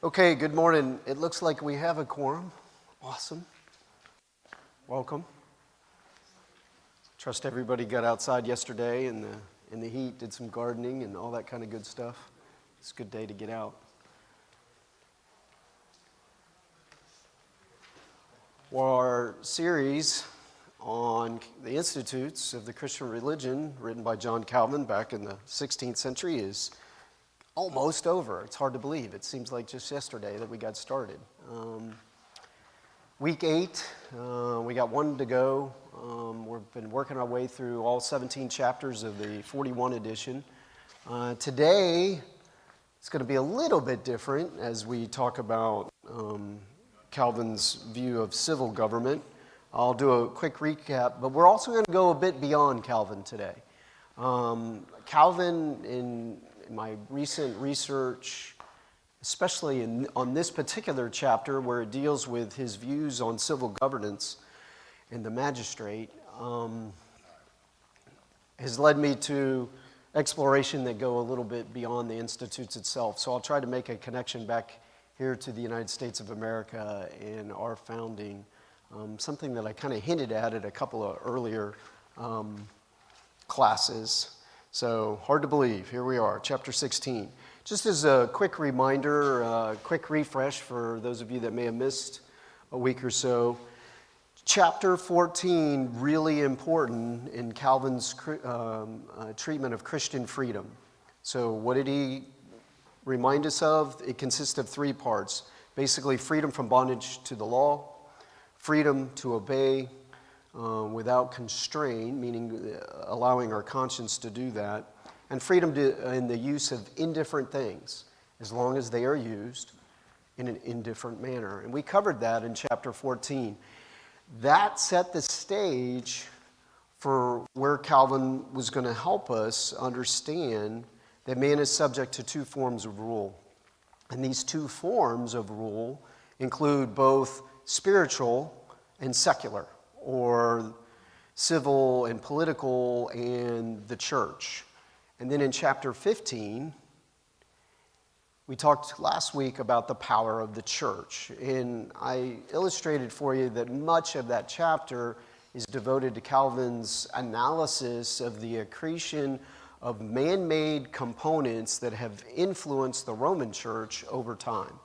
Okay, good morning. It looks like we have a quorum. Awesome. Welcome. Trust everybody got outside yesterday in the heat, did some gardening and all that kind of good stuff. It's a good day to get out. Well, our series on the Institutes of the Christian Religion, written by John Calvin back in the 16th century, is almost over. It's hard to believe. It seems like just yesterday that we got started. Week 8, we got one to go. We've been working our way through all 17 chapters of the 41 edition. Today, it's going to be a little bit different as we talk about Calvin's view of civil government. I'll do a quick recap, but we're also going to go a bit beyond Calvin today. Calvin, in my recent research, especially on this particular chapter where it deals with his views on civil governance and the magistrate, has led me to exploration that go a little bit beyond the institutes itself. So I'll try to make a connection back here to the United States of America and our founding, something that I kind of hinted at a couple of earlier classes. So, hard to believe, here we are, chapter 16. Just as a quick reminder, quick refresh for those of you that may have missed a week or so, chapter 14, really important in Calvin's treatment of Christian freedom. So what did he remind us of? It consists of 3 parts. Basically, freedom from bondage to the law, freedom to obey without constraint, meaning allowing our conscience to do that, and freedom in the use of indifferent things, as long as they are used in an indifferent manner. And we covered that in chapter 14. That set the stage for where Calvin was going to help us understand that man is subject to 2 forms of rule. And these 2 forms of rule include both spiritual and secular, or civil and political and the church. And then in chapter 15, we talked last week about the power of the church. And I illustrated for you that much of that chapter is devoted to Calvin's analysis of the accretion of man-made components that have influenced the Roman church over time.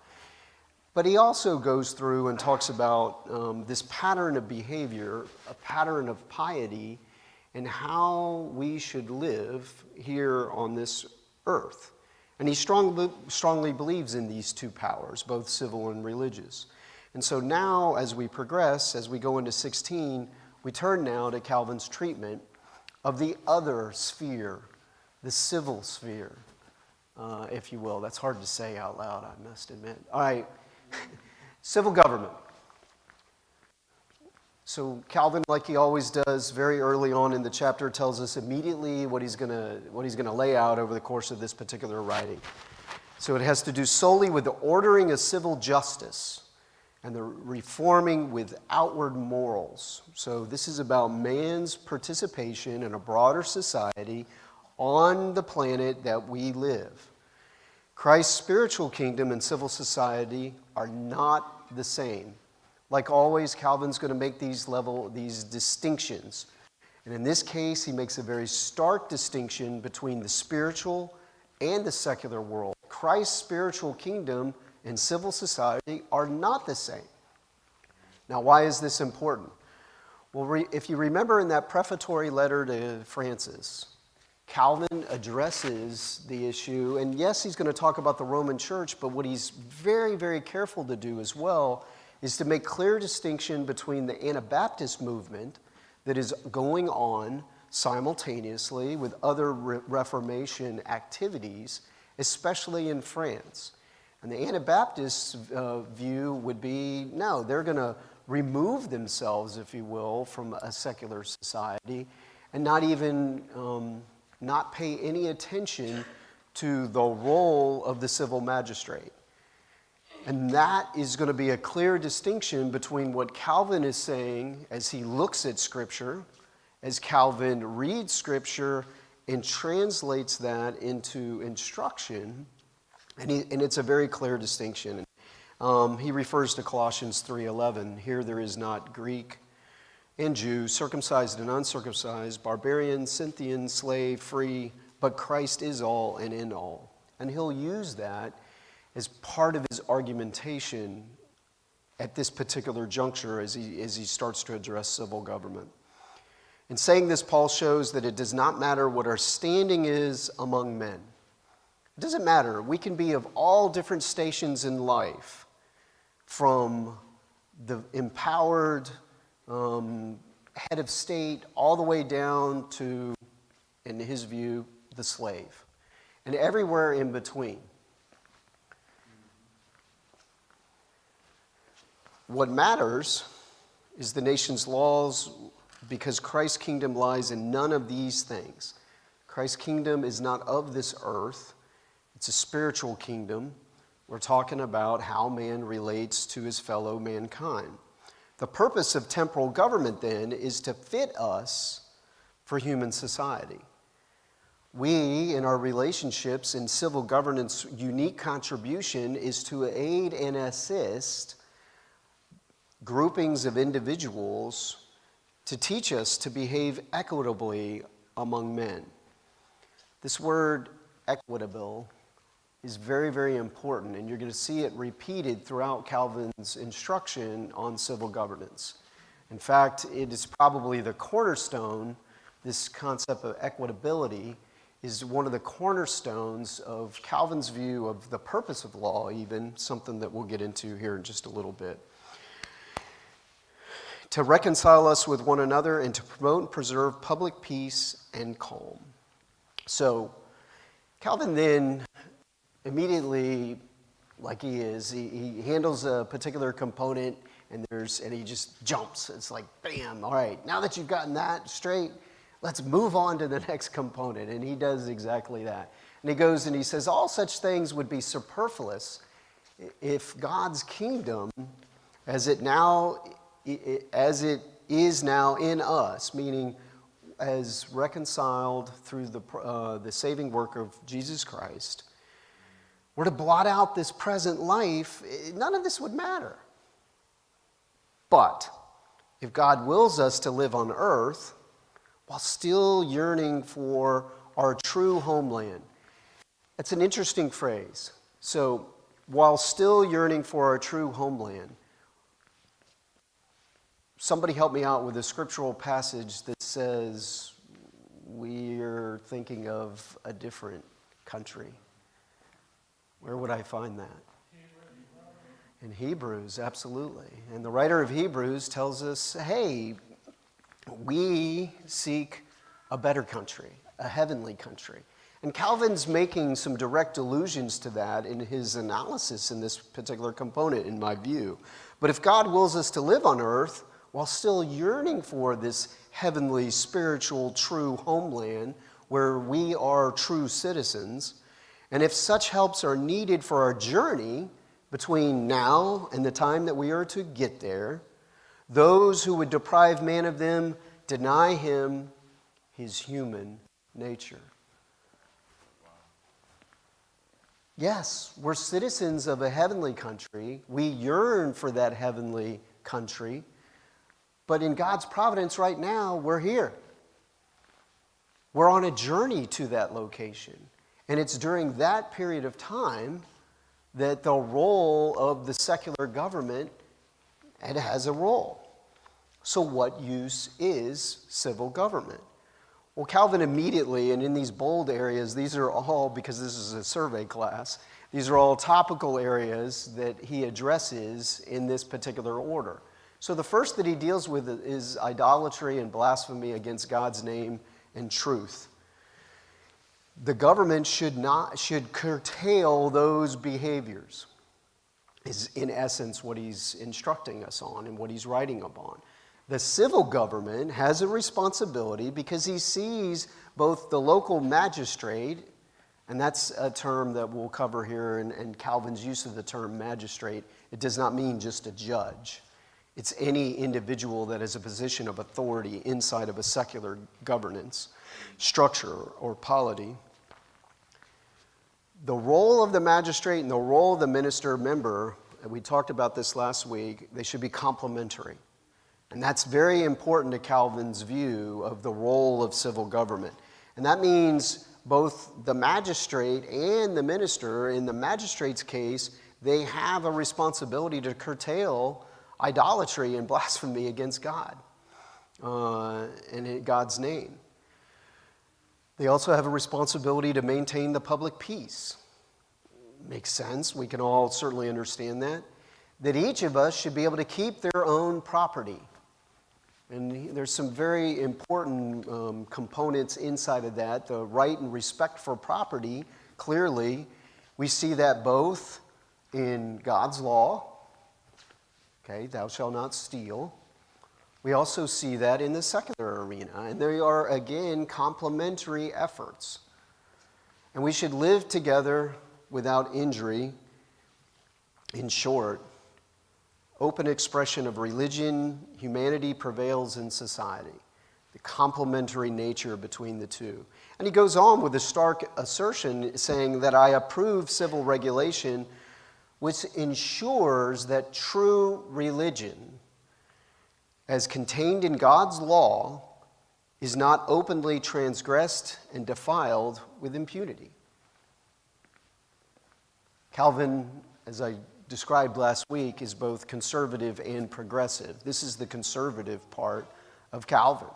But he also goes through and talks about this pattern of behavior, a pattern of piety, and how we should live here on this earth. And he strongly believes in these 2 powers, both civil and religious. And so now, as we progress, as we go into 16, we turn now to Calvin's treatment of the other sphere, the civil sphere, if you will. That's hard to say out loud, I must admit. All right. Civil government. So Calvin, like he always does, very early on in the chapter, tells us immediately what he's going to lay out over the course of this particular writing. So it has to do solely with the ordering of civil justice and the reforming with outward morals. So this is about man's participation in a broader society on the planet that we live. Christ's spiritual kingdom and civil society are not the same. Like always, Calvin's going to make these distinctions. And in this case, he makes a very stark distinction between the spiritual and the secular world. Christ's spiritual kingdom and civil society are not the same. Now, why is this important? Well, if you remember in that prefatory letter to Francis, Calvin addresses the issue, and yes, he's going to talk about the Roman Church, but what he's very, very careful to do as well is to make clear distinction between the Anabaptist movement that is going on simultaneously with other Reformation activities, especially in France. And the Anabaptist view would be, no, they're going to remove themselves, if you will, from a secular society and not even not pay any attention to the role of the civil magistrate. And that is going to be a clear distinction between what Calvin is saying as he looks at Scripture, as Calvin reads Scripture and translates that into instruction, And it's a very clear distinction. He refers to Colossians 3:11. Here there is not Greek and Jew, circumcised and uncircumcised, barbarian, Scythian, slave, free, but Christ is all and in all. And he'll use that as part of his argumentation at this particular juncture as he starts to address civil government. In saying this, Paul shows that it does not matter what our standing is among men. It doesn't matter. We can be of all different stations in life, from the empowered head of state all the way down to, in his view, the slave, and everywhere in between. What matters is the nation's laws, because Christ's kingdom lies in none of these things. Christ's kingdom is not of this earth. It's a spiritual kingdom. We're talking about how man relates to his fellow mankind. The purpose of temporal government, then, is to fit us for human society. We, in our relationships in civil governance, unique contribution is to aid and assist groupings of individuals to teach us to behave equitably among men. This word equitable is very, very important, and you're going to see it repeated throughout Calvin's instruction on civil governance. In fact, it is probably the cornerstone. This concept of equitability is one of the cornerstones of Calvin's view of the purpose of law, even something that we'll get into here in just a little bit. To reconcile us with one another and to promote and preserve public peace and calm. So Calvin then immediately, like he handles a particular component and he just jumps. It's like, bam, all right, now that you've gotten that straight, let's move on to the next component. And he does exactly that. And he goes and he says, all such things would be superfluous if God's kingdom, as it is now in us, meaning as reconciled through the saving work of Jesus Christ, were to blot out this present life, none of this would matter. But if God wills us to live on earth while still yearning for our true homeland, that's an interesting phrase. So, while still yearning for our true homeland, somebody help me out with a scriptural passage that says we're thinking of a different country. Where would I find that? In Hebrews, absolutely. And the writer of Hebrews tells us, hey, we seek a better country, a heavenly country. And Calvin's making some direct allusions to that in his analysis in this particular component, in my view. But if God wills us to live on earth while still yearning for this heavenly, spiritual, true homeland where we are true citizens, and if such helps are needed for our journey between now and the time that we are to get there, those who would deprive man of them deny him his human nature. Yes, we're citizens of a heavenly country. We yearn for that heavenly country. But in God's providence right now, we're here. We're on a journey to that location. And it's during that period of time that the role of the secular government, it has a role. So what use is civil government? Well, Calvin immediately, and in these bold areas, these are all, because this is a survey class, these are all topical areas that he addresses in this particular order. So the first that he deals with is idolatry and blasphemy against God's name and truth. The government should curtail those behaviors, is in essence what he's instructing us on and what he's writing upon. The civil government has a responsibility because he sees both the local magistrate, and that's a term that we'll cover here, and Calvin's use of the term magistrate, it does not mean just a judge. It's any individual that has a position of authority inside of a secular governance structure or polity. The role of the magistrate and the role of the minister member, and we talked about this last week, they should be complementary. And that's very important to Calvin's view of the role of civil government. And that means both the magistrate and the minister, in the magistrate's case, they have a responsibility to curtail idolatry and blasphemy against God and in God's name. They also have a responsibility to maintain the public peace. Makes sense. We can all certainly understand that. That each of us should be able to keep their own property. And there's some very important components inside of that. The right and respect for property, clearly, we see that both in God's law, okay, thou shalt not steal. We also see that in the secular arena, and they are, again, complementary efforts. And we should live together without injury. In short, open expression of religion, humanity prevails in society, the complementary nature between the two. And he goes on with a stark assertion saying that I approve civil regulation which ensures that true religion, as contained in God's law, is not openly transgressed and defiled with impunity. Calvin, as I described last week, is both conservative and progressive. This is the conservative part of Calvin.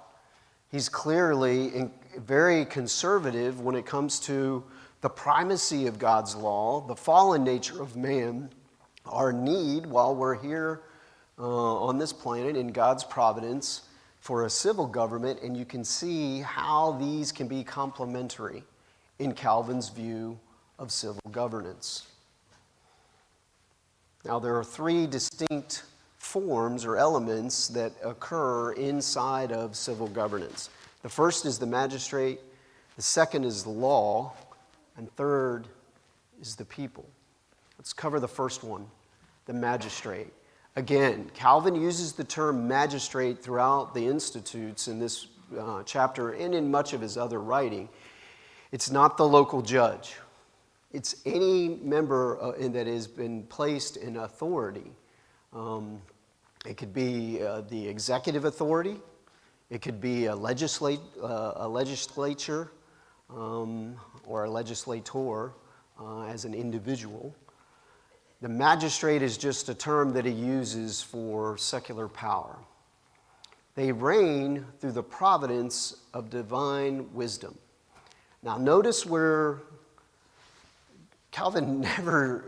He's clearly very conservative when it comes to the primacy of God's law, the fallen nature of man, our need while we're here on this planet in God's providence for a civil government, and you can see how these can be complementary in Calvin's view of civil governance. Now, there are three distinct forms or elements that occur inside of civil governance. The first is the magistrate, the second is the law, and third is the people. Let's cover the first one, the magistrate. Again, Calvin uses the term magistrate throughout the Institutes in this chapter and in much of his other writing. It's not the local judge. It's any member that has been placed in authority. It could be the executive authority. It could be a legislature or a legislator as an individual. The magistrate is just a term that he uses for secular power. They reign through the providence of divine wisdom. Now notice where Calvin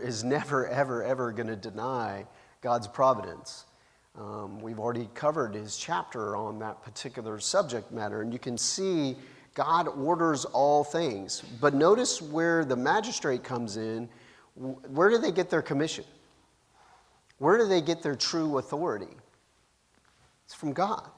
is never, ever going to deny God's providence. We've already covered his chapter on that particular subject matter, and you can see God orders all things. But notice where the magistrate comes in. Where do they get their commission? Where do they get their true authority? It's from God.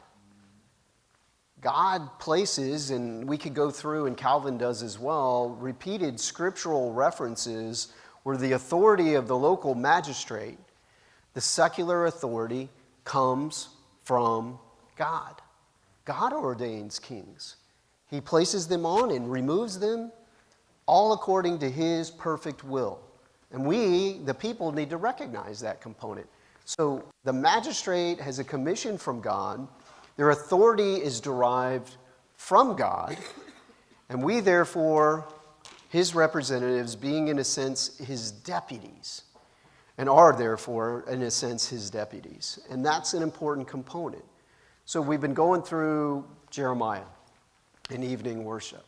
God places, and we could go through, and Calvin does as well, repeated scriptural references where the authority of the local magistrate, the secular authority, comes from God. God ordains kings. He places them on and removes them, all according to his perfect will. And we, the people, need to recognize that component. So the magistrate has a commission from God. Their authority is derived from God. And we, therefore, his representatives, being in a sense his deputies, and are therefore, in a sense, his deputies. And that's an important component. So we've been going through Jeremiah in evening worship.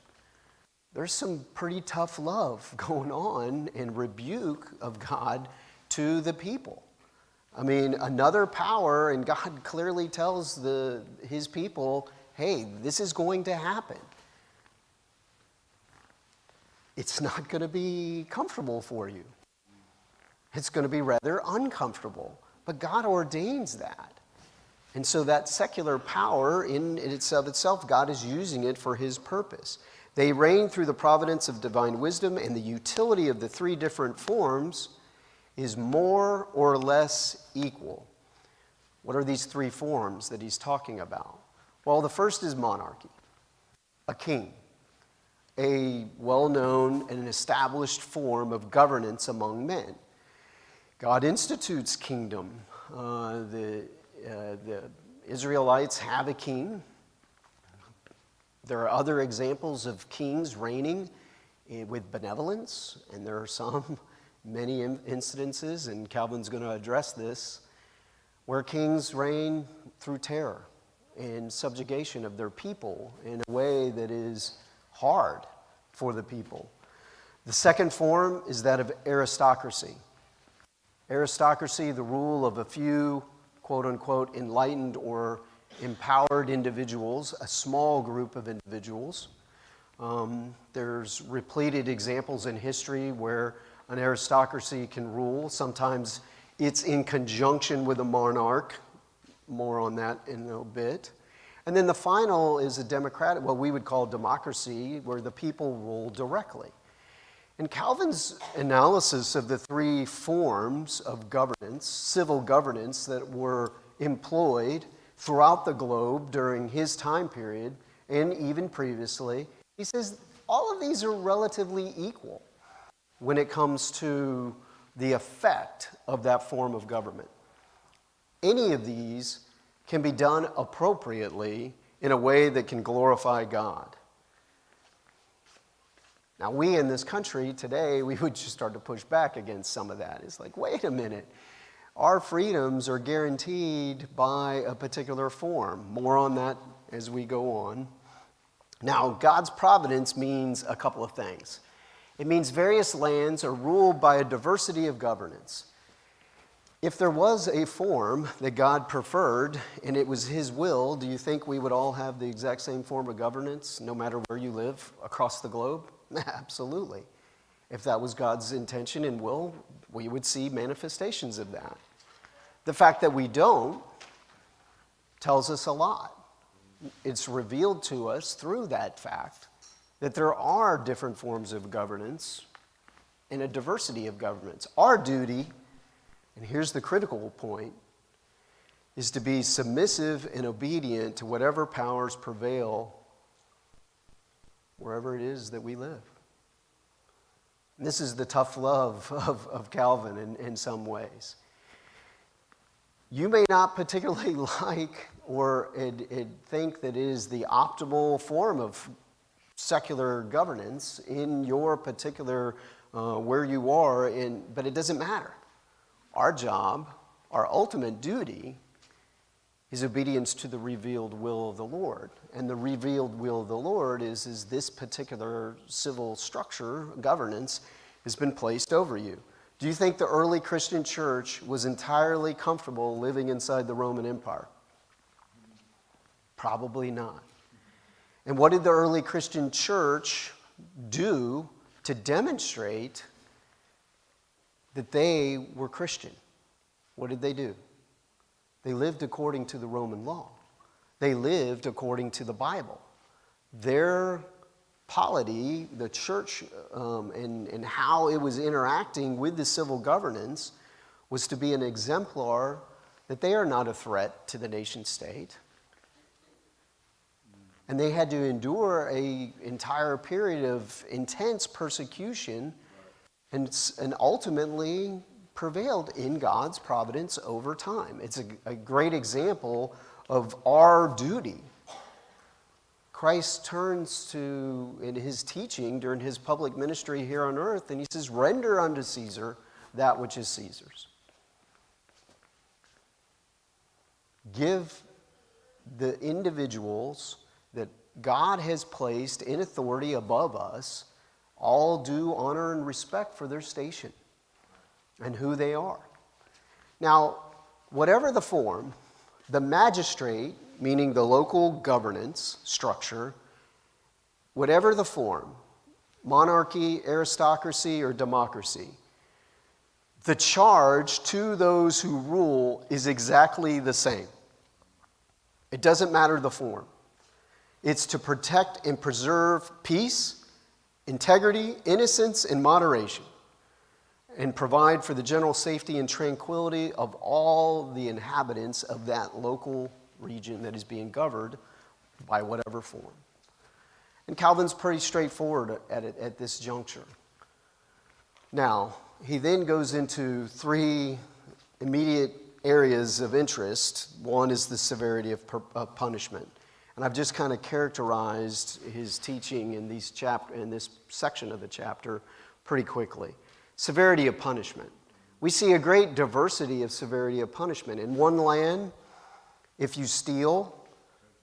There's some pretty tough love going on and rebuke of God to the people. I mean, another power, and God clearly tells his people, hey, this is going to happen. It's not going to be comfortable for you. It's going to be rather uncomfortable. But God ordains that. And so that secular power in itself, God is using it for his purpose. They reign through the providence of divine wisdom, and the utility of the three different forms is more or less equal. What are these three forms that he's talking about? Well, the first is monarchy, a king. a well-known and established form of governance among men. God institutes kingdom. The Israelites have a king. There are other examples of kings reigning with benevolence, and there are many incidences, and Calvin's going to address this, where kings reign through terror and subjugation of their people in a way that is hard for the people. The second form is that of aristocracy. Aristocracy, the rule of a few, quote unquote, enlightened or empowered individuals, a small group of individuals. There's repeated examples in history where an aristocracy can rule. Sometimes it's in conjunction with a monarch. More on that in a bit. And then the final is a democratic, what we would call democracy, where the people rule directly. And Calvin's analysis of the three forms of governance, civil governance, that were employed throughout the globe during his time period and even previously, he says all of these are relatively equal when it comes to the effect of that form of government. Any of these can be done appropriately in a way that can glorify God. Now, we in this country today, we would just start to push back against some of that. It's like, wait a minute. Our freedoms are guaranteed by a particular form. More on that as we go on. Now, God's providence means a couple of things. It means various lands are ruled by a diversity of governance. If there was a form that God preferred and it was his will, do you think we would all have the exact same form of governance no matter where you live across the globe? Absolutely. If that was God's intention and will, we would see manifestations of that. The fact that we don't tells us a lot. It's revealed to us through that fact that there are different forms of governance and a diversity of governments. Our duty, and here's the critical point, is to be submissive and obedient to whatever powers prevail wherever it is that we live. And this is the tough love of Calvin in some ways. You may not particularly like or think that it is the optimal form of secular governance in your particular where you are, but it doesn't matter. Our job, our ultimate duty, is obedience to the revealed will of the Lord. And the revealed will of the Lord is this particular civil structure, governance, has been placed over you. Do you think the early Christian church was entirely comfortable living inside the Roman Empire? Probably not. And what did the early Christian church do to demonstrate that they were Christian? What did they do? They lived according to the Roman law. They lived according to the Bible. Their polity, the church, and how it was interacting with the civil governance was to be an exemplar that they are not a threat to the nation state. And they had to endure an entire period of intense persecution and ultimately prevailed in God's providence over time. It's a great example of our duty. Christ turns to, in his teaching during his public ministry here on earth, and he says, render unto Caesar that which is Caesar's. Give the individuals that God has placed in authority above us all due honor and respect for their station and who they are. Now, whatever the form, the magistrate, meaning the local governance structure, whatever the form, monarchy, aristocracy, or democracy, the charge to those who rule is exactly the same. It doesn't matter the form. It's to protect and preserve peace, integrity, innocence, and moderation, and provide for the general safety and tranquility of all the inhabitants of that local region that is being governed by whatever form. And Calvin's pretty straightforward at this juncture. Now, he then goes into three immediate areas of interest. One is the severity of punishment. And I've just kind of characterized his teaching in this section of the chapter pretty quickly. Severity of punishment. We see a great diversity of severity of punishment. In one land, if you steal,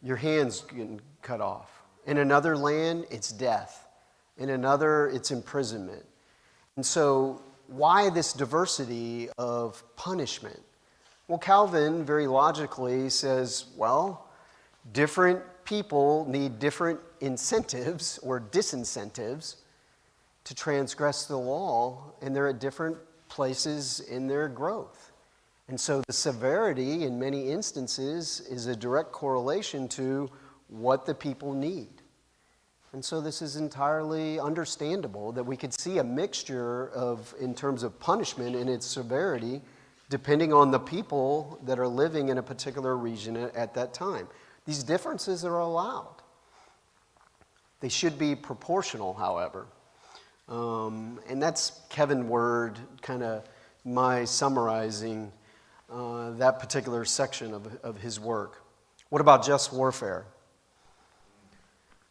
your hand's getting cut off. In another land, it's death. In another, it's imprisonment. And so, why this diversity of punishment? Well, Calvin very logically says, well, different people need different incentives or disincentives to transgress the law, and they're at different places in their growth. And so the severity in many instances is a direct correlation to what the people need. And so this is entirely understandable that we could see a mixture in terms of punishment and its severity, depending on the people that are living in a particular region at that time. These differences are allowed. They should be proportional, however. And that's Kevin Word, kind of my summarizing that particular section of his work. What about just warfare?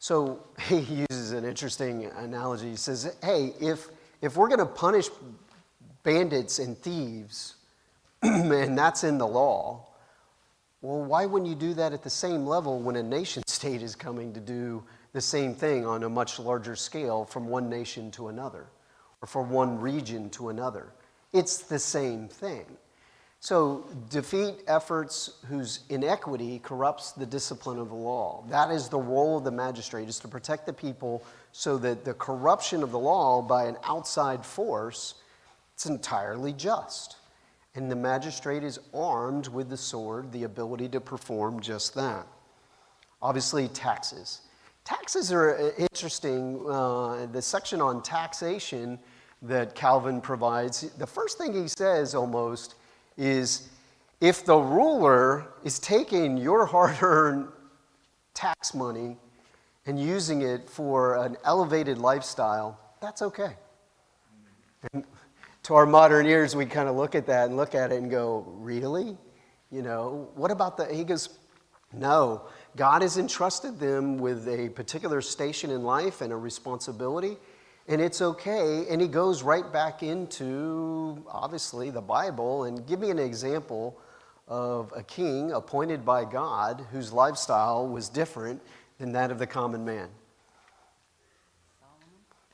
So he uses an interesting analogy. He says, hey, if we're going to punish bandits and thieves, and that's in the law, well, why wouldn't you do that at the same level when a nation state is coming to do the same thing on a much larger scale from one nation to another, or from one region to another? It's the same thing. So defeat efforts whose inequity corrupts the discipline of the law. That is the role of the magistrate, is to protect the people so that the corruption of the law by an outside force, it's entirely just. And the magistrate is armed with the sword, the ability to perform just that. Obviously, taxes. Taxes are interesting. The section on taxation that Calvin provides, the first thing he says almost is, if the ruler is taking your hard-earned tax money and using it for an elevated lifestyle, that's okay. And to our modern ears, we kind of look at that and go, really? You know, what about he goes, no, God has entrusted them with a particular station in life and a responsibility, and it's okay. And he goes right back into, obviously, the Bible, and give me an example of a king appointed by God whose lifestyle was different than that of the common man.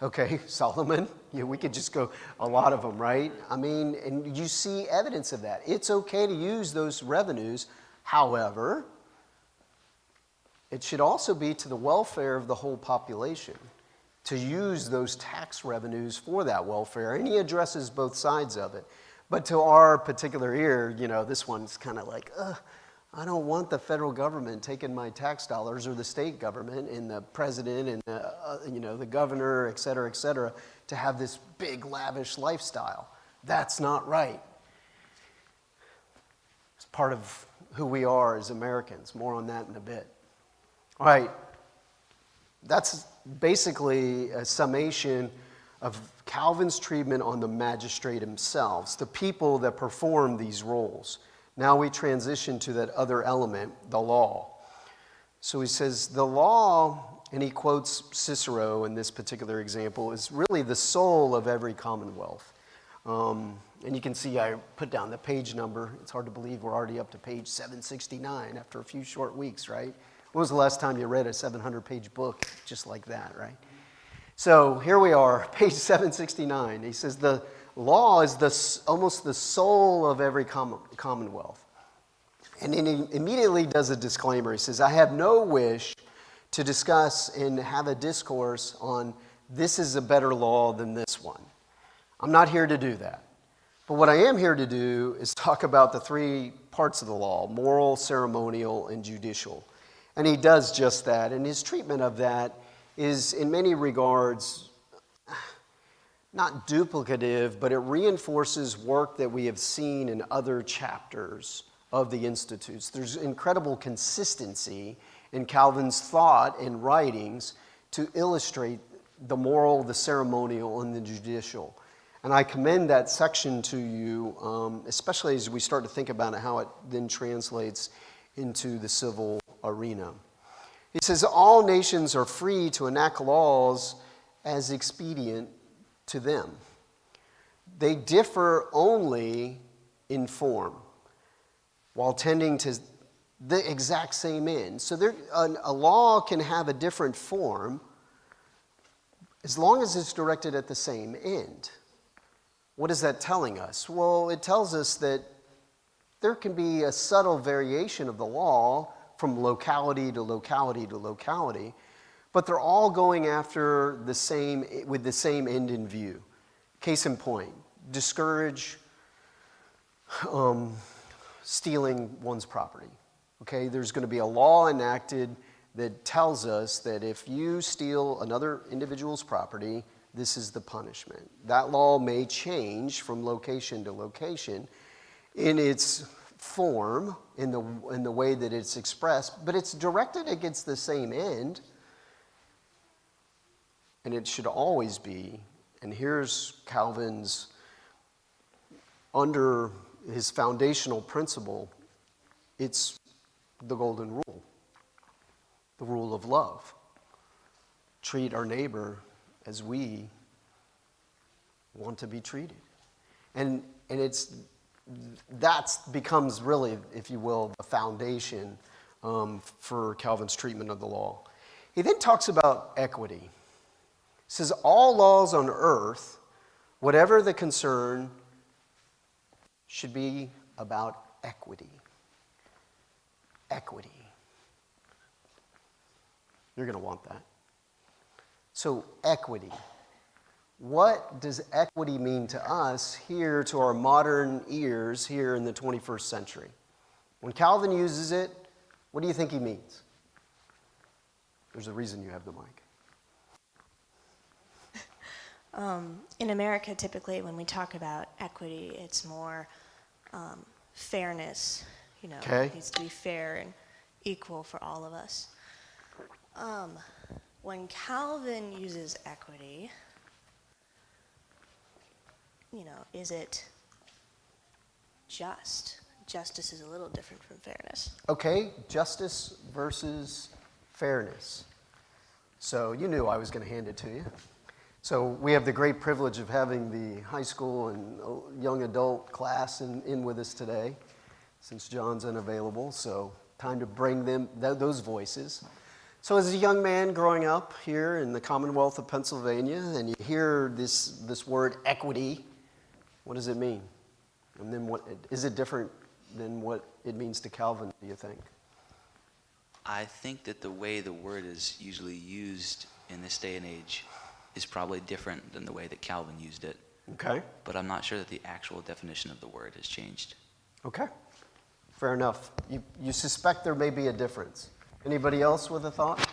Okay, Solomon. Yeah, we could just go a lot of them, right? I mean, and you see evidence of that. It's okay to use those revenues. However, it should also be to the welfare of the whole population to use those tax revenues for that welfare. And he addresses both sides of it. But to our particular ear, you know, this one's kind of like, I don't want the federal government taking my tax dollars, or the state government and the president and the governor, et cetera, to have this big lavish lifestyle. That's not right. It's part of who we are as Americans. More on that in a bit. All right. That's basically a summation of Calvin's treatment on the magistrate themselves, the people that perform these roles. Now we transition to that other element, the law. So he says the law, and he quotes Cicero in this particular example, is really the soul of every commonwealth. And you can see I put down the page number. It's hard to believe we're already up to page 769 after a few short weeks, right? When was the last time you read a 700-page book just like that, right? So here we are, page 769. He says the law is almost the soul of every commonwealth. And then he immediately does a disclaimer. He says, I have no wish to discuss and have a discourse on this is a better law than this one. I'm not here to do that. But what I am here to do is talk about the three parts of the law: moral, ceremonial, and judicial. And he does just that. And his treatment of that is, in many regards, not duplicative, but it reinforces work that we have seen in other chapters of the Institutes. There's incredible consistency in Calvin's thought and writings to illustrate the moral, the ceremonial, and the judicial. And I commend that section to you, especially as we start to think about it, how it then translates into the civil arena. He says, all nations are free to enact laws as expedient to them. They differ only in form, while tending to the exact same end. So a law can have a different form as long as it's directed at the same end. What is that telling us? Well, it tells us that there can be a subtle variation of the law from locality to locality to locality, but they're all going after the same, with the same end in view. Case in point, discourage stealing one's property. Okay, there's going to be a law enacted that tells us that if you steal another individual's property, this is the punishment. That law may change from location to location in its form, in the way that it's expressed, but it's directed against the same end, and it should always be. And here's Calvin's, under his foundational principle, it's the golden rule, the rule of love. Treat our neighbor as we want to be treated. And that becomes really, if you will, the foundation for Calvin's treatment of the law. He then talks about equity. He says, all laws on earth, whatever the concern, should be about equity. Equity. You're going to want that. So, equity. What does equity mean to us here, to our modern ears here in the 21st century? When Calvin uses it, what do you think he means? There's a reason you have the mic. In America, typically, when we talk about equity, it's more fairness. Okay. It needs to be fair and equal for all of us. When Calvin uses equity, is it just? Justice is a little different from fairness. Okay, justice versus fairness. So you knew I was going to hand it to you. So we have the great privilege of having the high school and young adult class in with us today, since John's unavailable. So time to bring them those voices. So as a young man growing up here in the Commonwealth of Pennsylvania, and you hear this word equity, what does it mean? And then what is it different than what it means to Calvin, do you think? I think that the way the word is usually used in this day and age is probably different than the way that Calvin used it. Okay. But I'm not sure that the actual definition of the word has changed. Okay. Fair enough. You suspect there may be a difference. Anybody else with a thought?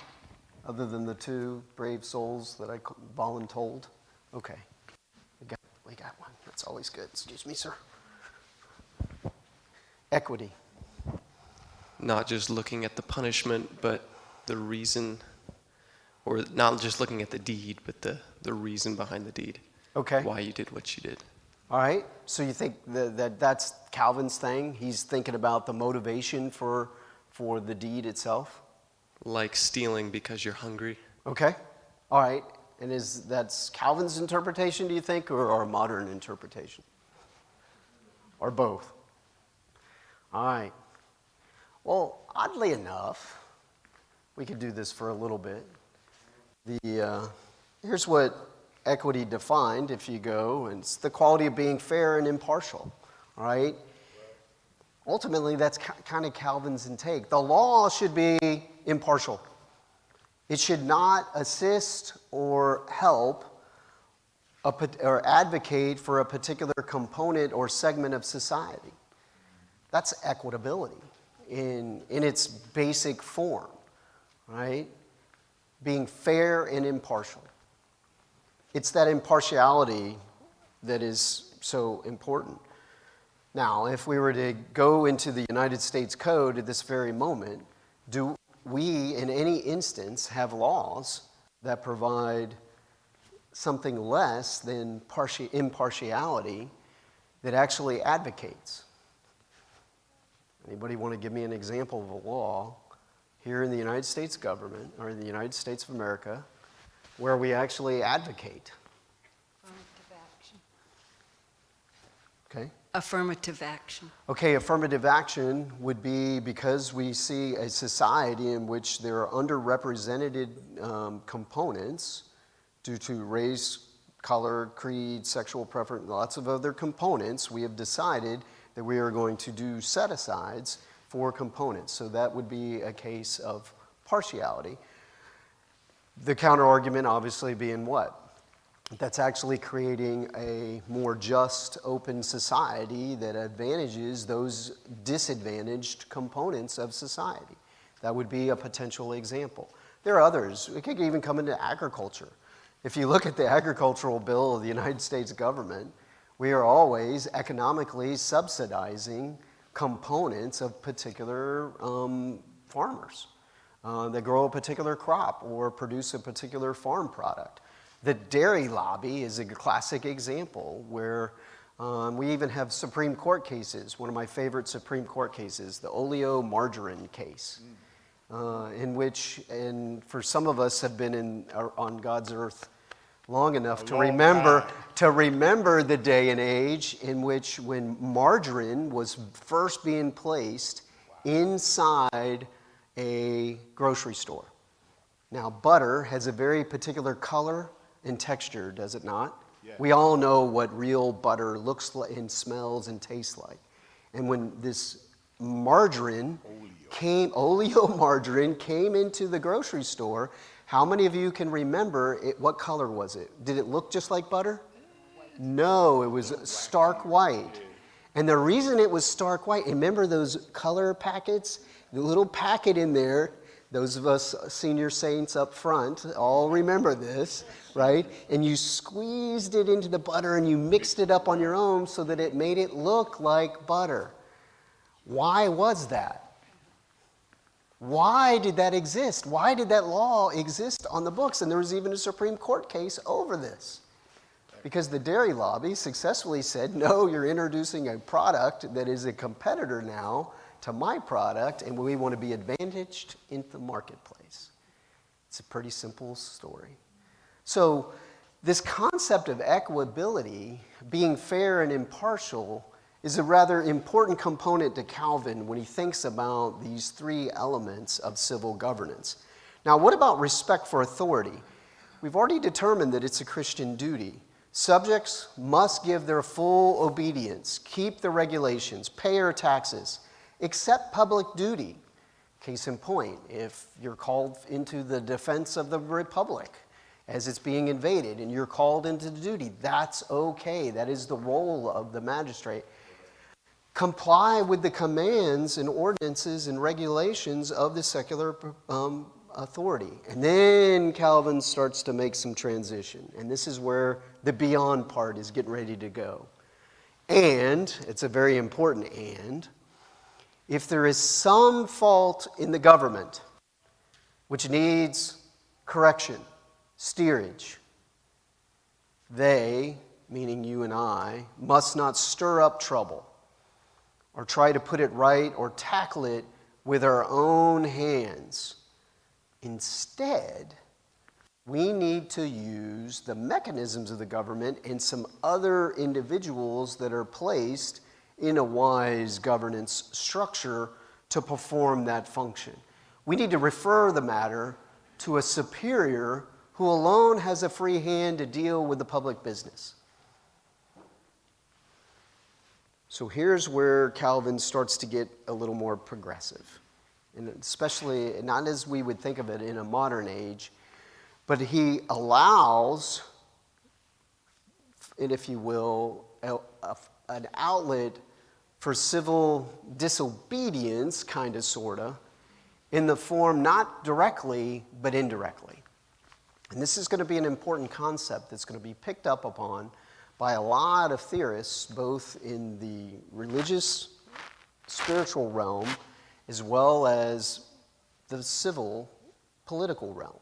Other than the two brave souls that I voluntold? Okay. We got one. That's always good. Excuse me, sir. Equity. Not just looking at the punishment, but the reason, or not just looking at the deed, but the reason behind the deed. Okay. Why you did what you did. All right. So you think that's Calvin's thing? He's thinking about the motivation for the deed itself? Like stealing because you're hungry. Okay. All right. And that's Calvin's interpretation, do you think, or our modern interpretation? Or both? All right. Well, oddly enough, we could do this for a little bit. Here's what equity defined, if you go, and it's the quality of being fair and impartial. All right? Ultimately, that's kind of Calvin's intake. The law should be impartial. It should not assist or help or advocate for a particular component or segment of society. That's equitability in its basic form, right? Being fair and impartial. It's that impartiality that is so important. Now, if we were to go into the United States Code at this very moment, do we, in any instance, have laws that provide something less than impartiality that actually advocates. Anybody want to give me an example of a law here in the United States government, or in the United States of America, where we actually advocate? Affirmative action. Okay? Affirmative action. Okay, affirmative action would be because we see a society in which there are underrepresented components due to race, color, creed, sexual preference, lots of other components. We have decided that we are going to do set-asides for components. So that would be a case of partiality. The counter-argument obviously being what? That's actually creating a more just, open society that advantages those disadvantaged components of society. That would be a potential example. There are others. It could even come into agriculture. If you look at the agricultural bill of the United States government, we are always economically subsidizing components of particular farmers that grow a particular crop or produce a particular farm product. The dairy lobby is a classic example where we even have Supreme Court cases. One of my favorite Supreme Court cases, the oleo-margarine case, in which, and for some of us have been on God's earth long enough to remember the day and age in which when margarine was first being placed inside a grocery store. Now, butter has a very particular color and texture, does it not? Yeah. We all know what real butter looks like and smells and tastes like. And when this margarine oleo margarine came into the grocery store, how many of you can remember what color was it? Did it look just like butter? No, it was stark white. And the reason it was stark white, remember those color packets? The little packet in there, those of us senior saints up front all remember this, right? And you squeezed it into the butter and you mixed it up on your own so that it made it look like butter. Why was that? Why did that exist? Why did that law exist on the books? And there was even a Supreme Court case over this. Because the dairy lobby successfully said, no, you're introducing a product that is a competitor now to my product, and we want to be advantaged in the marketplace. It's a pretty simple story. So this concept of equability, being fair and impartial, is a rather important component to Calvin when he thinks about these three elements of civil governance. Now, what about respect for authority? We've already determined that it's a Christian duty. Subjects must give their full obedience, keep the regulations, pay their taxes, accept public duty. Case in point, if you're called into the defense of the republic as it's being invaded and you're called into duty, that's okay. That is the role of the magistrate. Comply with the commands and ordinances and regulations of the secular authority. And then Calvin starts to make some transition. And this is where the beyond part is getting ready to go. And, it's a very important and, if there is some fault in the government which needs correction, steerage, they, meaning you and I, must not stir up trouble or try to put it right or tackle it with our own hands. Instead, we need to use the mechanisms of the government and some other individuals that are placed in a wise governance structure to perform that function. We need to refer the matter to a superior who alone has a free hand to deal with the public business. So here's where Calvin starts to get a little more progressive, and especially not as we would think of it in a modern age, but he allows, and if you will, an outlet for civil disobedience, kind of, sort of, in the form not directly, but indirectly. And this is going to be an important concept that's going to be picked up upon by a lot of theorists, both in the religious, spiritual realm, as well as the civil, political realm.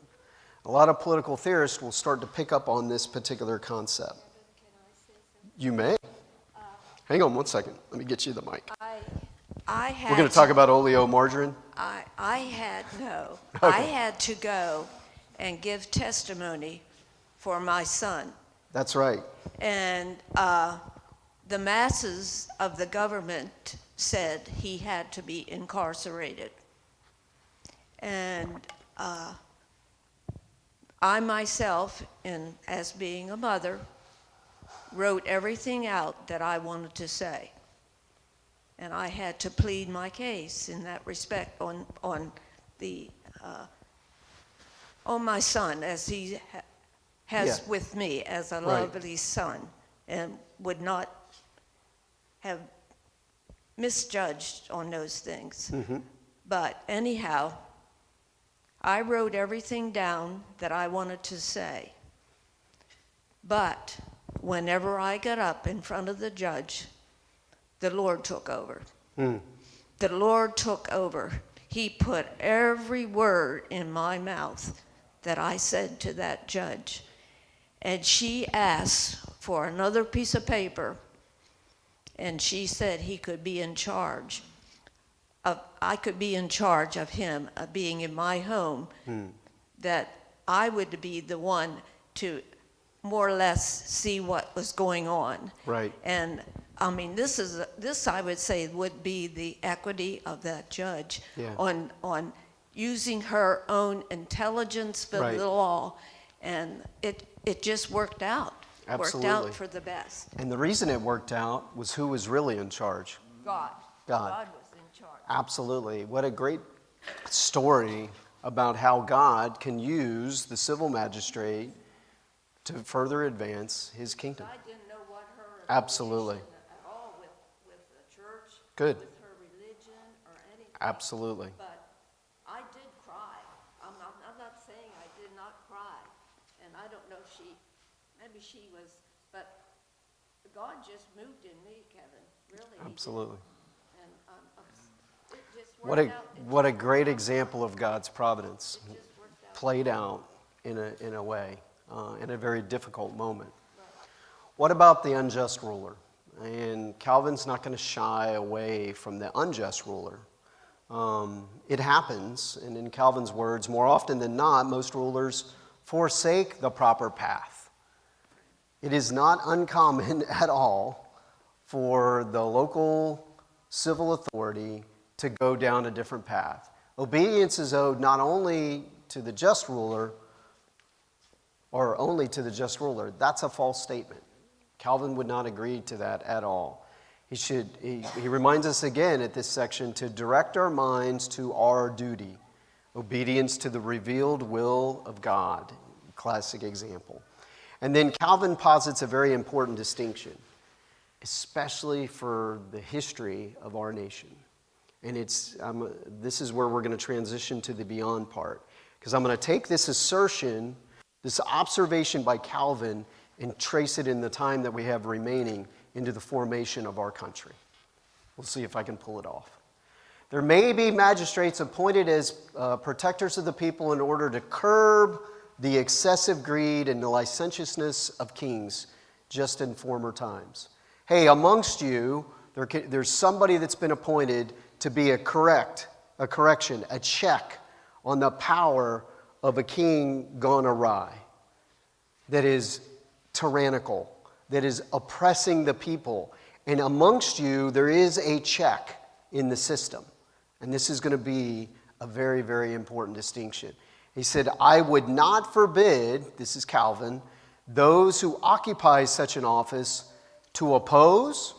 A lot of political theorists will start to pick up on this particular concept. You may. Hang on one second. Let me get you the mic. I had We're going to talk about oleomargarine? I had to go and give testimony for my son. That's right. And the masses of the government said he had to be incarcerated. And I myself, as being a mother, wrote everything out that I wanted to say. And I had to plead my case in that respect on my son, as he has with me as a lovely son, and would not have misjudged on those things. But anyhow, I wrote everything down that I wanted to say. But whenever I got up in front of the judge, the Lord took over. The Lord took over. He put every word in my mouth that I said to that judge. And she asked for another piece of paper, and she said he could be in charge of, I could be in charge of him being in my home, that I would be the one to more or less see what was going on. Right. And I mean, this I would say would be the equity of that judge on using her own intelligence for the law, and it just worked out. Absolutely. Worked out for the best. And the reason it worked out was who was really in charge? God was in charge. Absolutely. What a great story about how God can use the civil magistrate to further advance his kingdom. I didn't know what her Absolutely. affiliation at all with the church, Good. with her religion or anything. Absolutely. But I did cry. I'm not saying I did not cry. And I don't know if maybe she was, but God just moved in me, Kevin. Really. He did. Absolutely. And it just worked out. What a great example of God's providence It just worked out. played out in a way, in a very difficult moment. What about the unjust ruler? And Calvin's not going to shy away from the unjust ruler. It happens, and in Calvin's words, more often than not, most rulers forsake the proper path. It is not uncommon at all for the local civil authority to go down a different path. Obedience is owed not only to the just ruler, or only to the just ruler. That's a false statement. Calvin would not agree to that at all. He reminds us again at this section to direct our minds to our duty, obedience to the revealed will of God. Classic example. And then Calvin posits a very important distinction, especially for the history of our nation. And this is where we're going to transition to the beyond part, because I'm going to take this assertion, this observation by Calvin, and trace it in the time that we have remaining into the formation of our country. We'll see if I can pull it off. There may be magistrates appointed as protectors of the people in order to curb the excessive greed and the licentiousness of kings just in former times. Hey, amongst you, there's somebody that's been appointed to be a correction, a check on the power of a king gone awry, that is tyrannical, that is oppressing the people. And amongst you, there is a check in the system. And this is going to be a very, very important distinction. He said, I would not forbid, this is Calvin, those who occupy such an office to oppose,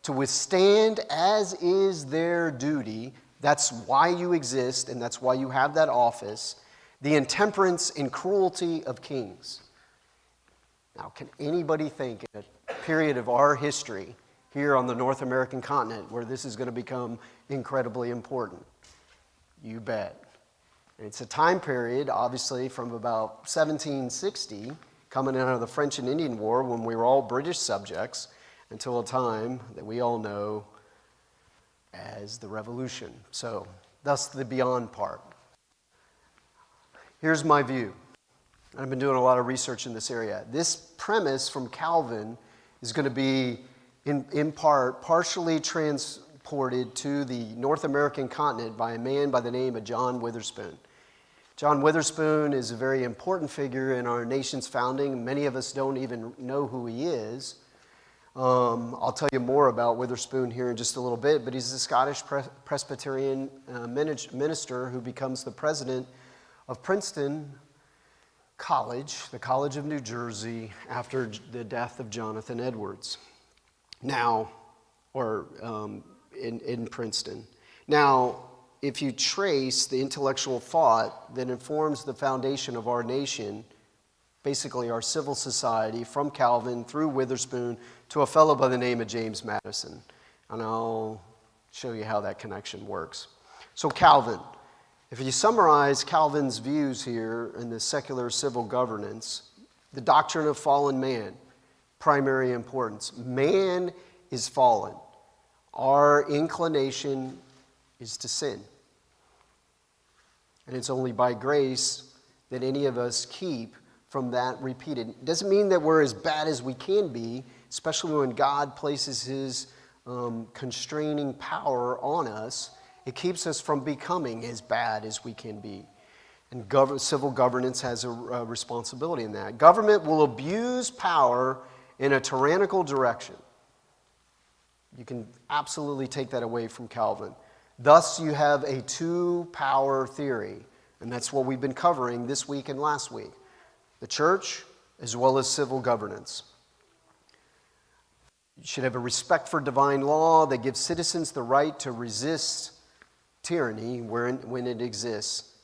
to withstand as is their duty. That's why you exist, and that's why you have that office, the intemperance and cruelty of kings. Now, can anybody think in a period of our history here on the North American continent where this is going to become incredibly important? You bet. And it's a time period, obviously, from about 1760, coming out of the French and Indian War, when we were all British subjects, until a time that we all know as the Revolution. So, thus the beyond part. Here's my view. I've been doing a lot of research in this area. This premise from Calvin is going to be, in part, partially transported to the North American continent by a man by the name of John Witherspoon. John Witherspoon is a very important figure in our nation's founding. Many of us don't even know who he is. I'll tell you more about Witherspoon here in just a little bit, but he's a Scottish Presbyterian minister who becomes the president of Princeton College, the College of New Jersey, after the death of Jonathan Edwards. Now, or in Princeton. Now, if you trace the intellectual thought that informs the foundation of our nation, basically our civil society, from Calvin through Witherspoon to a fellow by the name of James Madison. And I'll show you how that connection works. So Calvin, if you summarize Calvin's views here in the secular civil governance, the doctrine of fallen man, primary importance. Man is fallen. Our inclination is to sin. And it's only by grace that any of us keep from that repeated. It doesn't mean that we're as bad as we can be, especially when God places his constraining power on us. It keeps us from becoming as bad as we can be. And civil governance has a responsibility in that. Government will abuse power in a tyrannical direction. You can absolutely take that away from Calvin. Thus, you have a two-power theory, and that's what we've been covering this week and last week. The church, as well as civil governance. You should have a respect for divine law that gives citizens the right to resist tyranny when it exists,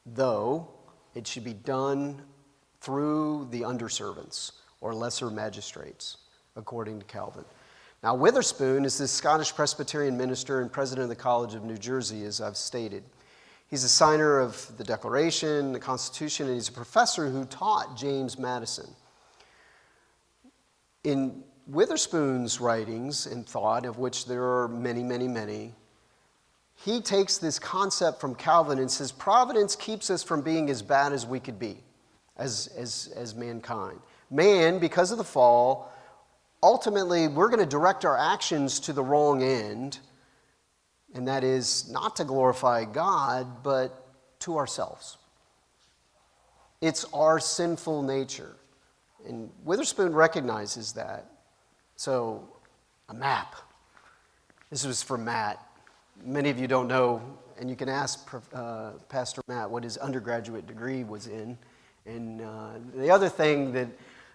though it should be done through the underservants or lesser magistrates, according to Calvin. Now, Witherspoon is the Scottish Presbyterian minister and president of the College of New Jersey, as I've stated. He's a signer of the Declaration, the Constitution, and he's a professor who taught James Madison. In Witherspoon's writings and thought, of which there are many, many, many, he takes this concept from Calvin and says, providence keeps us from being as bad as we could be as mankind. Man, because of the fall, ultimately we're going to direct our actions to the wrong end, and that is not to glorify God, but to ourselves. It's our sinful nature. And Witherspoon recognizes that. So, a map. This was for Matt. Many of you don't know, and you can ask Pastor Matt what his undergraduate degree was in. And the other thing that,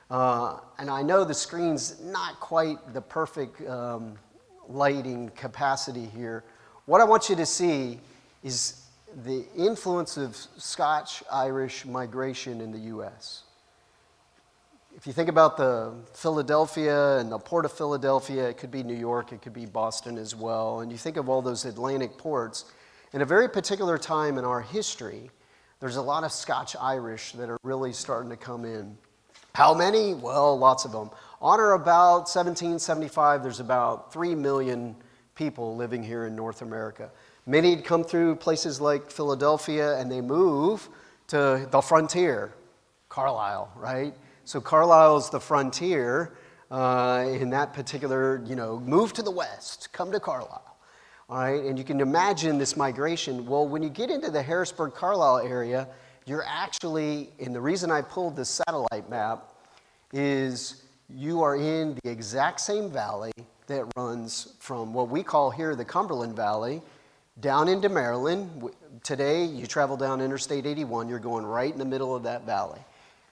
and I know the screen's not quite the perfect lighting capacity here. What I want you to see is the influence of Scotch-Irish migration in the U.S. If you think about the Philadelphia and the Port of Philadelphia, it could be New York, it could be Boston as well, and you think of all those Atlantic ports, in a very particular time in our history, there's a lot of Scotch-Irish that are really starting to come in. How many? Well, lots of them. On or about 1775, there's about 3 million people living here in North America. Many come through places like Philadelphia, and they move to the frontier, Carlisle, right? So Carlisle's the frontier in that particular, move to the west, come to Carlisle, all right? And you can imagine this migration. Well, when you get into the Harrisburg-Carlisle area, you're actually, and the reason I pulled this satellite map is you are in the exact same valley that runs from what we call here the Cumberland Valley down into Maryland. Today, you travel down Interstate 81, you're going right in the middle of that valley.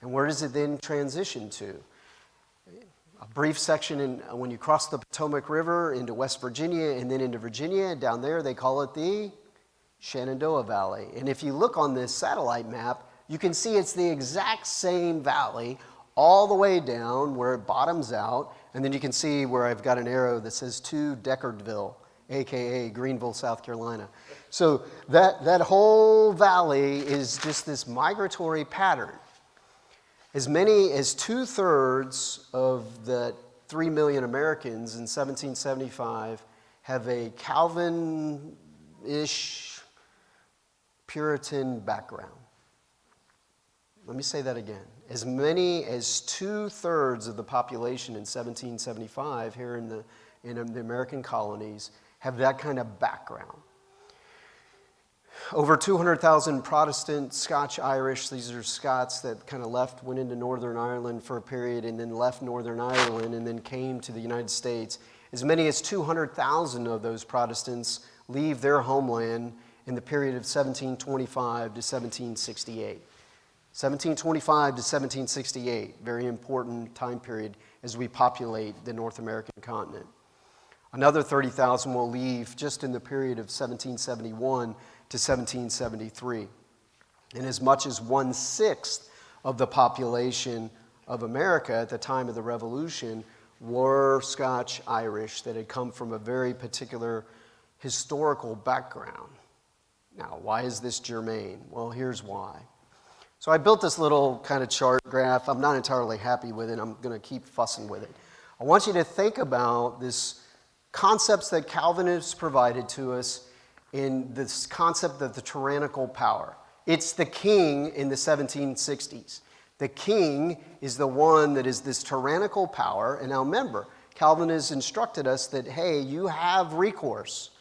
And where does it then transition to? A brief section when you cross the Potomac River into West Virginia and then into Virginia. Down there, they call it the Shenandoah Valley. And if you look on this satellite map, you can see it's the exact same valley all the way down where it bottoms out. And then you can see where I've got an arrow that says to Deckardville, a.k.a. Greenville, South Carolina. So that whole valley is just this migratory pattern. As many as 2/3 of the 3 million Americans in 1775 have a Calvin-ish Puritan background. Let me say that again. As many as 2/3 of the population in 1775 here in the American colonies have that kind of background. Over 200,000 Protestant, Scotch, Irish, these are Scots that kind of went into Northern Ireland for a period and then left Northern Ireland and then came to the United States. As many as 200,000 of those Protestants leave their homeland in the period of 1725 to 1768. 1725 to 1768, very important time period as we populate the North American continent. Another 30,000 will leave just in the period of 1771 to 1773. And as much as 1/6 of the population of America at the time of the Revolution were Scotch Irish that had come from a very particular historical background. Now, why is this germane? Well, here's why. So I built this little kind of chart graph. I'm not entirely happy with it. I'm going to keep fussing with it. I want you to think about this concepts that Calvin has provided to us in this concept of the tyrannical power. It's the king in the 1760s. The king is the one that is this tyrannical power. And now remember, Calvin has instructed us that, hey, you have recourse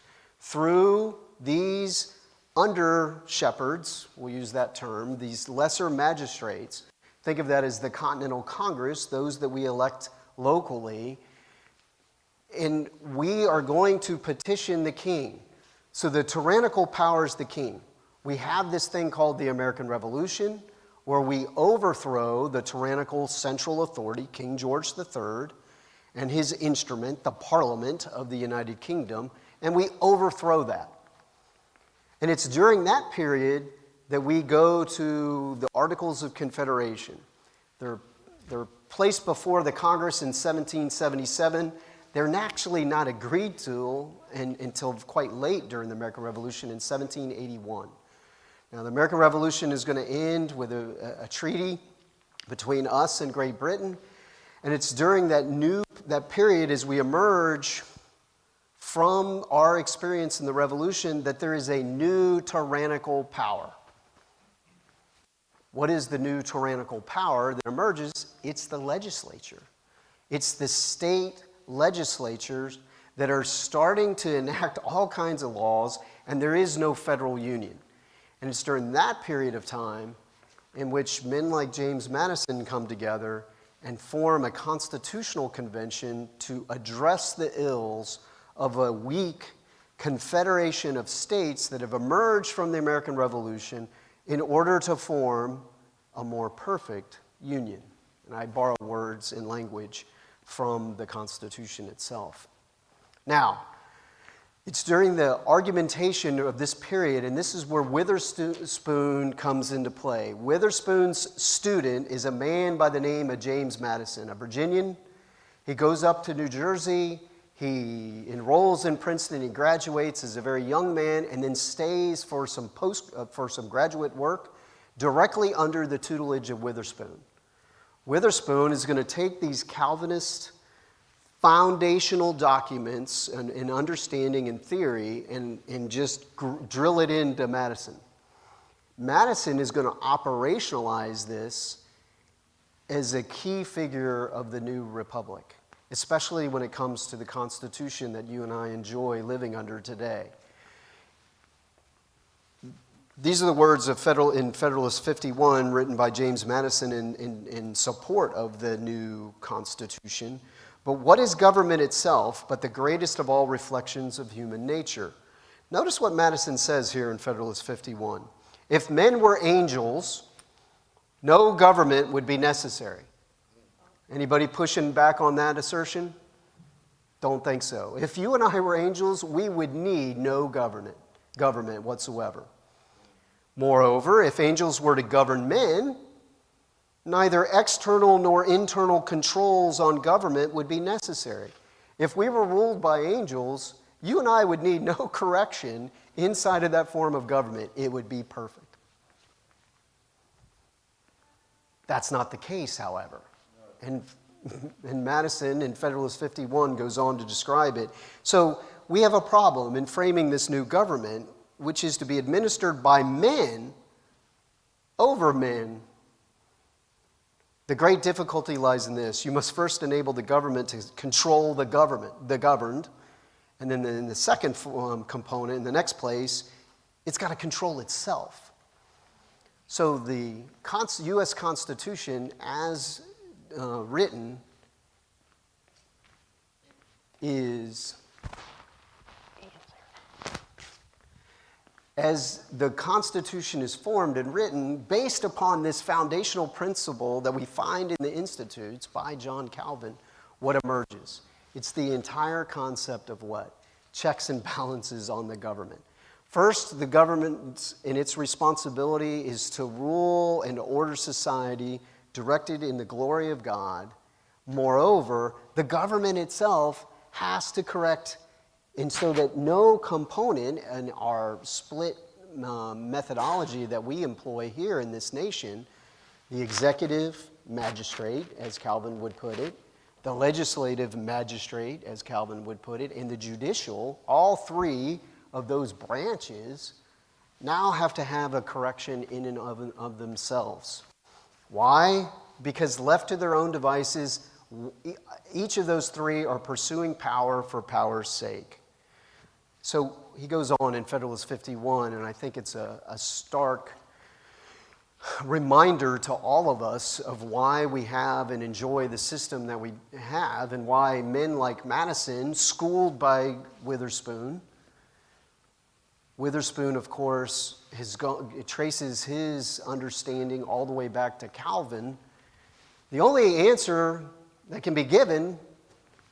through these under shepherds, we'll use that term, these lesser magistrates. Think of that as the Continental Congress, those that we elect locally. And we are going to petition the king. So the tyrannical power is the king. We have this thing called the American Revolution, where we overthrow the tyrannical central authority, King George III, and his instrument, the Parliament of the United Kingdom, and we overthrow that. And it's during that period that we go to the Articles of Confederation. They're placed before the Congress in 1777. They're actually not agreed to until quite late during the American Revolution in 1781. Now, the American Revolution is going to end with a treaty between us and Great Britain, and it's during that period as we emerge from our experience in the Revolution that there is a new tyrannical power. What is the new tyrannical power that emerges? It's the legislature. It's the state legislatures that are starting to enact all kinds of laws, and there is no federal union. And it's during that period of time in which men like James Madison come together and form a constitutional convention to address the ills of a weak confederation of states that have emerged from the American Revolution in order to form a more perfect union. And I borrow words and language from the Constitution itself. Now, it's during the argumentation of this period, and this is where Witherspoon comes into play. Witherspoon's student is a man by the name of James Madison, a Virginian. He goes up to New Jersey. He enrolls in Princeton. He graduates as a very young man and then stays for some graduate work directly under the tutelage of Witherspoon. Witherspoon is going to take these Calvinist foundational documents and understanding and theory and just drill it into Madison. Madison is going to operationalize this as a key figure of the new republic, especially when it comes to the Constitution that you and I enjoy living under today. These are the words of in Federalist 51 written by James Madison in support of the new Constitution. But what is government itself but the greatest of all reflections of human nature? Notice what Madison says here in Federalist 51. If men were angels, no government would be necessary. Anybody pushing back on that assertion? Don't think so. If you and I were angels, we would need no government whatsoever. Moreover, if angels were to govern men, neither external nor internal controls on government would be necessary. If we were ruled by angels, you and I would need no correction inside of that form of government. It would be perfect. That's not the case, however. And Madison in Federalist 51 goes on to describe it. So we have a problem in framing this new government, which is to be administered by men over men The great difficulty lies in this. You must first enable the government to control the governed. And then in the second component, in the next place, it's got to control itself. So the U.S. Constitution, as written, is, as the Constitution is formed and written, based upon this foundational principle that we find in the Institutes by John Calvin, what emerges? It's the entire concept of what? Checks and balances on the government. First, the government in its responsibility is to rule and order society directed in the glory of God. Moreover, the government itself has to correct, and so that no component in our split methodology that we employ here in this nation, the executive magistrate, as Calvin would put it, the legislative magistrate, as Calvin would put it, and the judicial, all three of those branches now have to have a correction in and of themselves. Why? Because left to their own devices, each of those three are pursuing power for power's sake. So he goes on in Federalist 51, and I think it's a stark reminder to all of us of why we have and enjoy the system that we have, and why men like Madison, schooled by Witherspoon, of course, it traces his understanding all the way back to Calvin. The only answer that can be given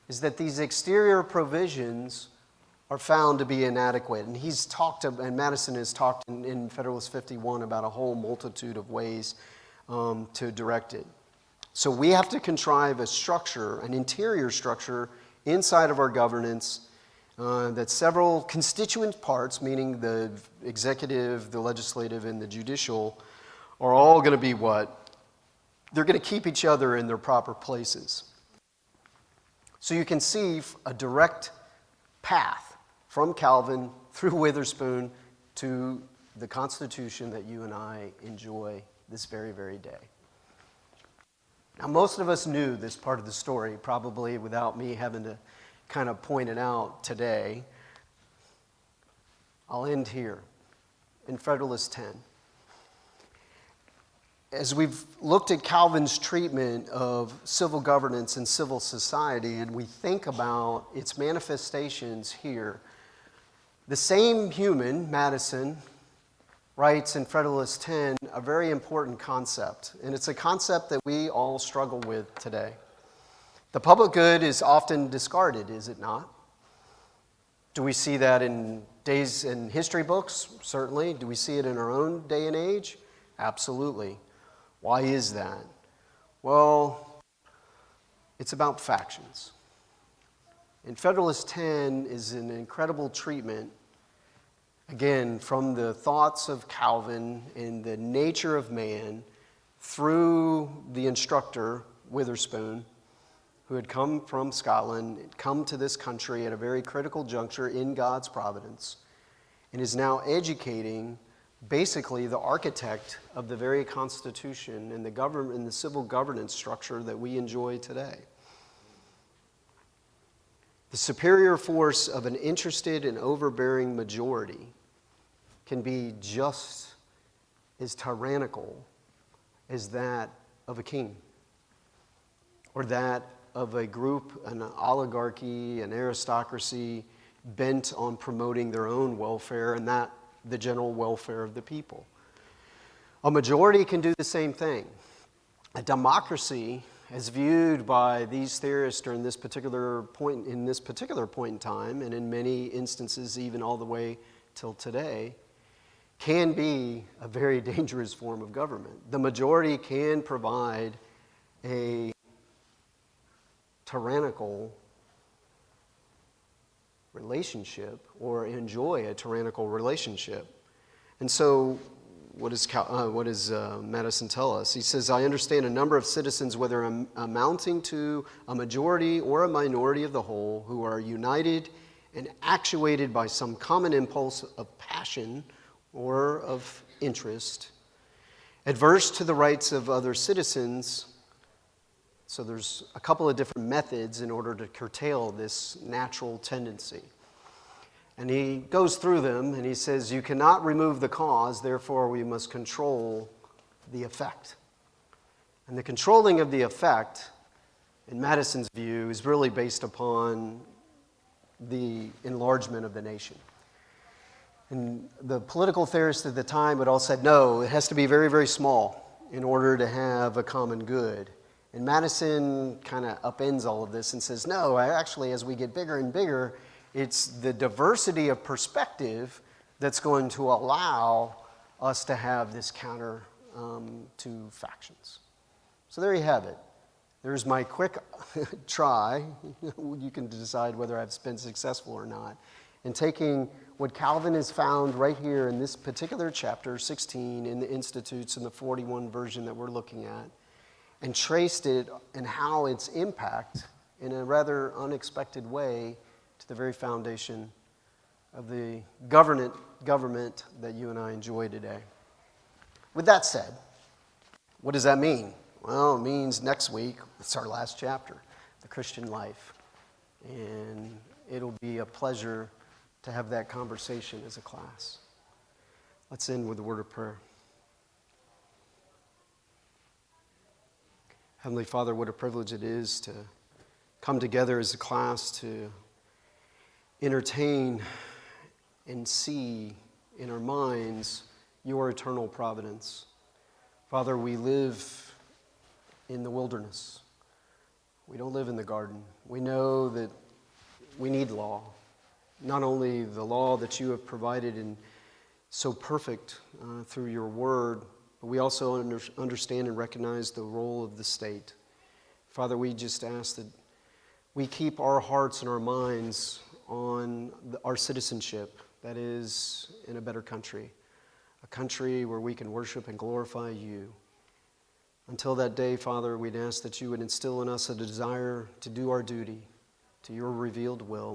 is that these exterior provisions are found to be inadequate. And Madison has talked in Federalist 51 about a whole multitude of ways to direct it. So we have to contrive a structure, an interior structure inside of our governance that several constituent parts, meaning the executive, the legislative, and the judicial, are all going to be what? They're going to keep each other in their proper places. So you can see a direct path from Calvin through Witherspoon to the Constitution that you and I enjoy this very, very day. Now, most of us knew this part of the story, probably without me having to kind of point it out today. I'll end here in Federalist 10. As we've looked at Calvin's treatment of civil governance and civil society, and we think about its manifestations here, the same human, Madison, writes in Federalist 10 a very important concept, and it's a concept that we all struggle with today. The public good is often discarded, is it not? Do we see that in days in history books? Certainly. Do we see it in our own day and age? Absolutely. Why is that? Well, it's about factions. And Federalist 10 is an incredible treatment, again, from the thoughts of Calvin and the nature of man through the instructor, Witherspoon, who had come from Scotland, come to this country at a very critical juncture in God's providence, and is now educating basically the architect of the very Constitution and the government and the civil governance structure that we enjoy today. The superior force of an interested and overbearing majority can be just as tyrannical as that of a king, or that of a group, an oligarchy, an aristocracy bent on promoting their own welfare and that the general welfare of the people. A majority can do the same thing. A democracy, as viewed by these theorists during this particular point in time, and in many instances even all the way till today, can be a very dangerous form of government. The majority can provide a tyrannical relationship or enjoy a tyrannical relationship. And so what does Madison tell us? He says, I understand a number of citizens, whether amounting to a majority or a minority of the whole, who are united and actuated by some common impulse of passion or of interest, adverse to the rights of other citizens, So there's a couple of different methods in order to curtail this natural tendency. And he goes through them and he says, you cannot remove the cause, therefore we must control the effect. And the controlling of the effect, in Madison's view, is really based upon the enlargement of the nation. And the political theorists at the time would all say, no, it has to be very, very small in order to have a common good. And Madison kind of upends all of this and says, no, actually, as we get bigger and bigger, it's the diversity of perspective that's going to allow us to have this counter to factions. So there you have it. There's my quick try. You can decide whether I've been successful or not. In taking what Calvin has found right here in this particular chapter, 16, in the Institutes in the 41 version that we're looking at, and traced it and how its impact in a rather unexpected way to the very foundation of the government that you and I enjoy today. With that said, what does that mean? Well, it means next week, it's our last chapter, the Christian life. And it'll be a pleasure to have that conversation as a class. Let's end with a word of prayer. Heavenly Father, what a privilege it is to come together as a class to entertain and see in our minds your eternal providence. Father, we live in the wilderness. We don't live in the garden. We know that we need law. Not only the law that you have provided and so perfect through your word, but we also understand and recognize the role of the state. Father, we just ask that we keep our hearts and our minds on our citizenship, that is, in a better country, a country where we can worship and glorify you. Until that day, Father, we'd ask that you would instill in us a desire to do our duty to your revealed will.